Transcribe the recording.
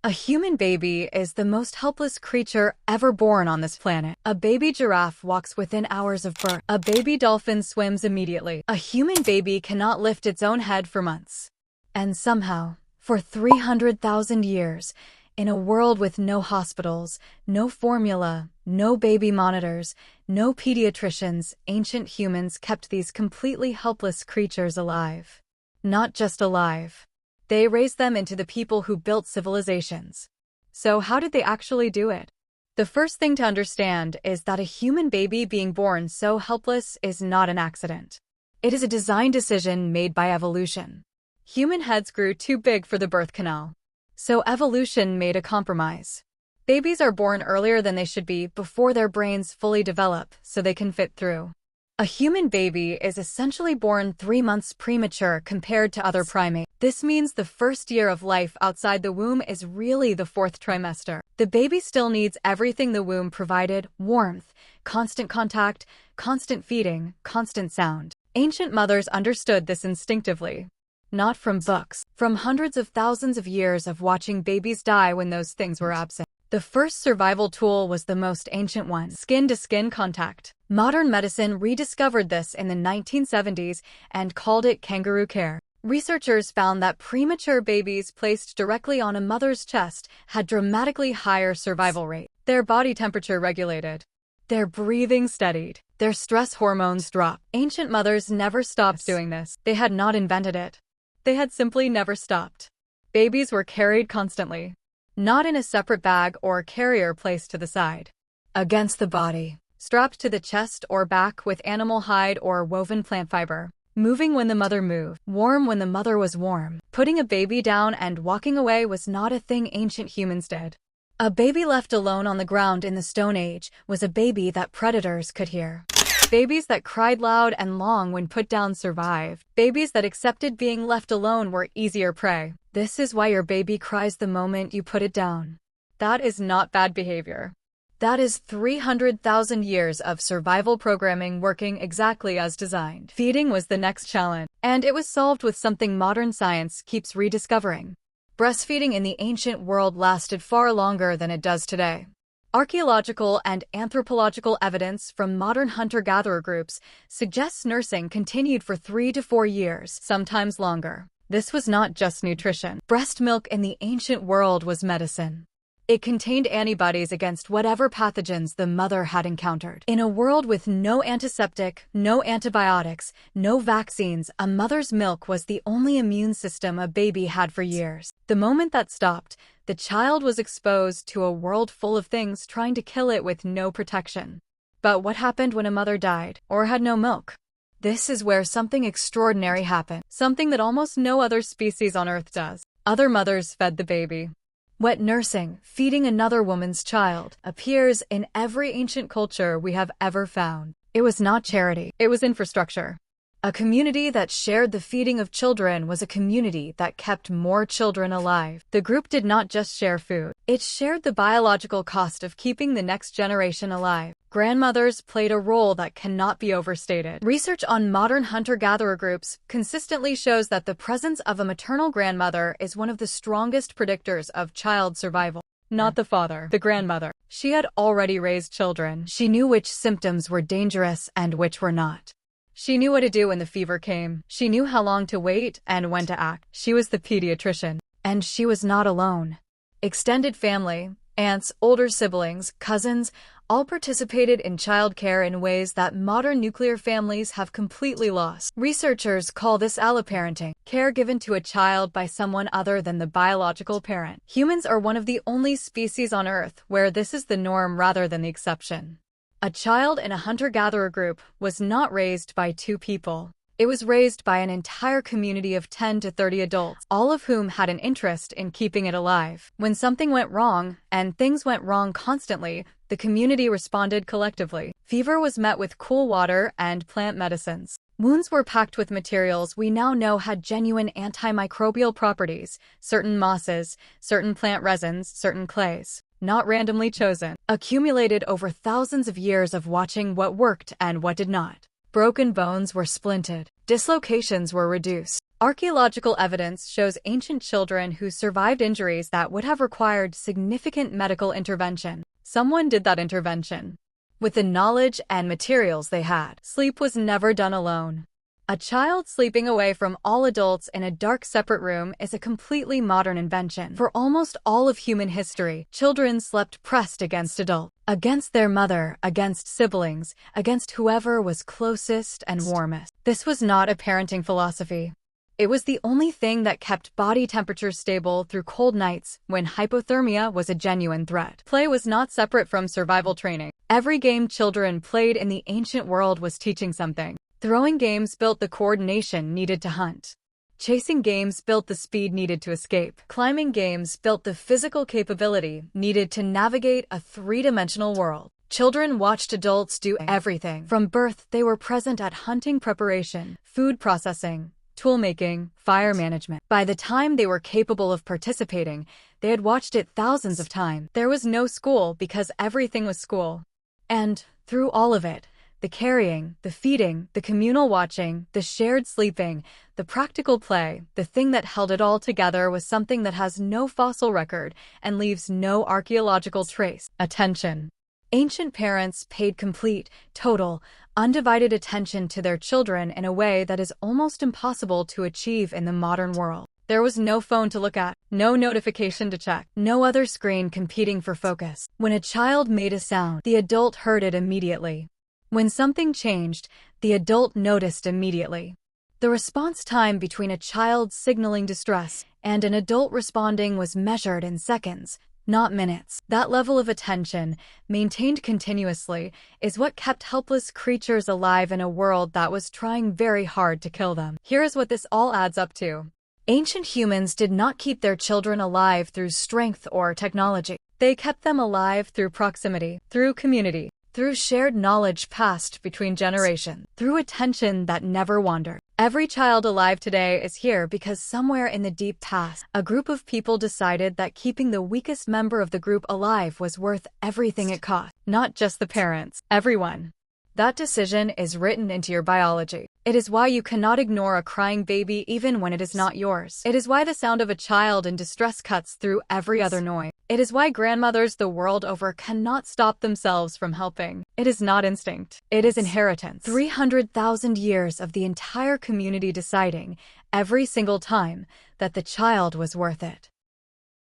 A human baby is the most helpless creature ever born on this planet. A baby giraffe walks within hours of birth. A baby dolphin swims immediately. A human baby cannot lift its own head for months. And somehow, for 300,000 years, in a world with no hospitals, no formula, no baby monitors, no pediatricians, ancient humans kept these completely helpless creatures alive. Not just alive. They raised them into the people who built civilizations. So how did they actually do it? The first thing to understand is that a human baby being born so helpless is not an accident. It is a design decision made by evolution. Human heads grew too big for the birth canal. So evolution made a compromise. Babies are born earlier than they should be before their brains fully develop so they can fit through. A human baby is essentially born 3 months premature compared to other primates. This means the first year of life outside the womb is really the 4th trimester. The baby still needs everything the womb provided: warmth, constant contact, constant feeding, constant sound. Ancient mothers understood this instinctively. Not from books, from hundreds of thousands of years of watching babies die when those things were absent. The first survival tool was the most ancient one: skin-to-skin contact. Modern medicine rediscovered this in the 1970s and called it kangaroo care. Researchers found that premature babies placed directly on a mother's chest had dramatically higher survival rate. Their body temperature regulated. Their breathing steadied. Their stress hormones dropped. Ancient mothers never stopped doing this. They had not invented it. They had simply never stopped. Babies were carried constantly. Not in a separate bag or carrier placed to the side. Against the body. Strapped to the chest or back with animal hide or woven plant fiber. Moving when the mother moved. Warm when the mother was warm. Putting a baby down and walking away was not a thing ancient humans did. A baby left alone on the ground in the Stone Age was a baby that predators could hear. Babies that cried loud and long when put down survived. Babies that accepted being left alone were easier prey. This is why your baby cries the moment you put it down. That is not bad behavior. That is 300,000 years of survival programming working exactly as designed. Feeding was the next challenge, and it was solved with something modern science keeps rediscovering. Breastfeeding in the ancient world lasted far longer than it does today. Archaeological and anthropological evidence from modern hunter-gatherer groups suggests nursing continued for 3 to 4 years, sometimes longer. This was not just nutrition. Breast milk in the ancient world was medicine. It contained antibodies against whatever pathogens the mother had encountered. In a world with no antiseptic, no antibiotics, no vaccines, a mother's milk was the only immune system a baby had for years. The moment that stopped, the child was exposed to a world full of things trying to kill it with no protection. But what happened when a mother died, or had no milk? This is where something extraordinary happened, something that almost no other species on Earth does. Other mothers fed the baby. Wet nursing, feeding another woman's child, appears in every ancient culture we have ever found. It was not charity, it was infrastructure. A community that shared the feeding of children was a community that kept more children alive. The group did not just share food, it shared the biological cost of keeping the next generation alive. Grandmothers played a role that cannot be overstated. Research on modern hunter-gatherer groups consistently shows that the presence of a maternal grandmother is one of the strongest predictors of child survival. Not the father, the grandmother. She had already raised children. She knew which symptoms were dangerous and which were not. She knew what to do when the fever came. She knew how long to wait and when to act. She was the pediatrician. And she was not alone. Extended family, aunts, older siblings, cousins, all participated in childcare in ways that modern nuclear families have completely lost. Researchers call this alloparenting, care given to a child by someone other than the biological parent. Humans are one of the only species on Earth where this is the norm rather than the exception. A child in a hunter-gatherer group was not raised by 2 people. It was raised by an entire community of 10 to 30 adults, all of whom had an interest in keeping it alive. When something went wrong, and things went wrong constantly, the community responded collectively. Fever was met with cool water and plant medicines. Wounds were packed with materials we now know had genuine antimicrobial properties, certain mosses, certain plant resins, certain clays. Not randomly chosen, accumulated over thousands of years of watching what worked and what did not. Broken bones were splinted. Dislocations were reduced. Archaeological evidence shows ancient children who survived injuries that would have required significant medical intervention. Someone did that intervention with the knowledge and materials they had. Sleep was never done alone. A child sleeping away from all adults in a dark separate room is a completely modern invention. For almost all of human history, children slept pressed against adults, against their mother, against siblings, against whoever was closest and warmest. This was not a parenting philosophy. It was the only thing that kept body temperature stable through cold nights when hypothermia was a genuine threat. Play was not separate from survival training. Every game children played in the ancient world was teaching something. Throwing games built the coordination needed to hunt. Chasing games built the speed needed to escape. Climbing games built the physical capability needed to navigate a three-dimensional world. Children watched adults do everything. From birth, they were present at hunting preparation, food processing, tool-making, fire management. By the time they were capable of participating, they had watched it thousands of times. There was no school because everything was school. And through all of it, the carrying, the feeding, the communal watching, the shared sleeping, the practical play, the thing that held it all together was something that has no fossil record and leaves no archaeological trace. Attention. Ancient parents paid complete, total, undivided attention to their children in a way that is almost impossible to achieve in the modern world. There was no phone to look at, no notification to check, no other screen competing for focus. When a child made a sound, the adult heard it immediately. When something changed, the adult noticed immediately. The response time between a child signaling distress and an adult responding was measured in seconds, not minutes. That level of attention, maintained continuously, is what kept helpless creatures alive in a world that was trying very hard to kill them. Here is what this all adds up to. Ancient humans did not keep their children alive through strength or technology. They kept them alive through proximity, through community, through shared knowledge passed between generations, through attention that never wandered. Every child alive today is here because somewhere in the deep past, a group of people decided that keeping the weakest member of the group alive was worth everything it cost. Not just the parents, everyone. That decision is written into your biology. It is why you cannot ignore a crying baby even when it is not yours. It is why the sound of a child in distress cuts through every other noise. It is why grandmothers the world over cannot stop themselves from helping. It is not instinct. It is inheritance. 300,000 years of the entire community deciding, every single time, that the child was worth it.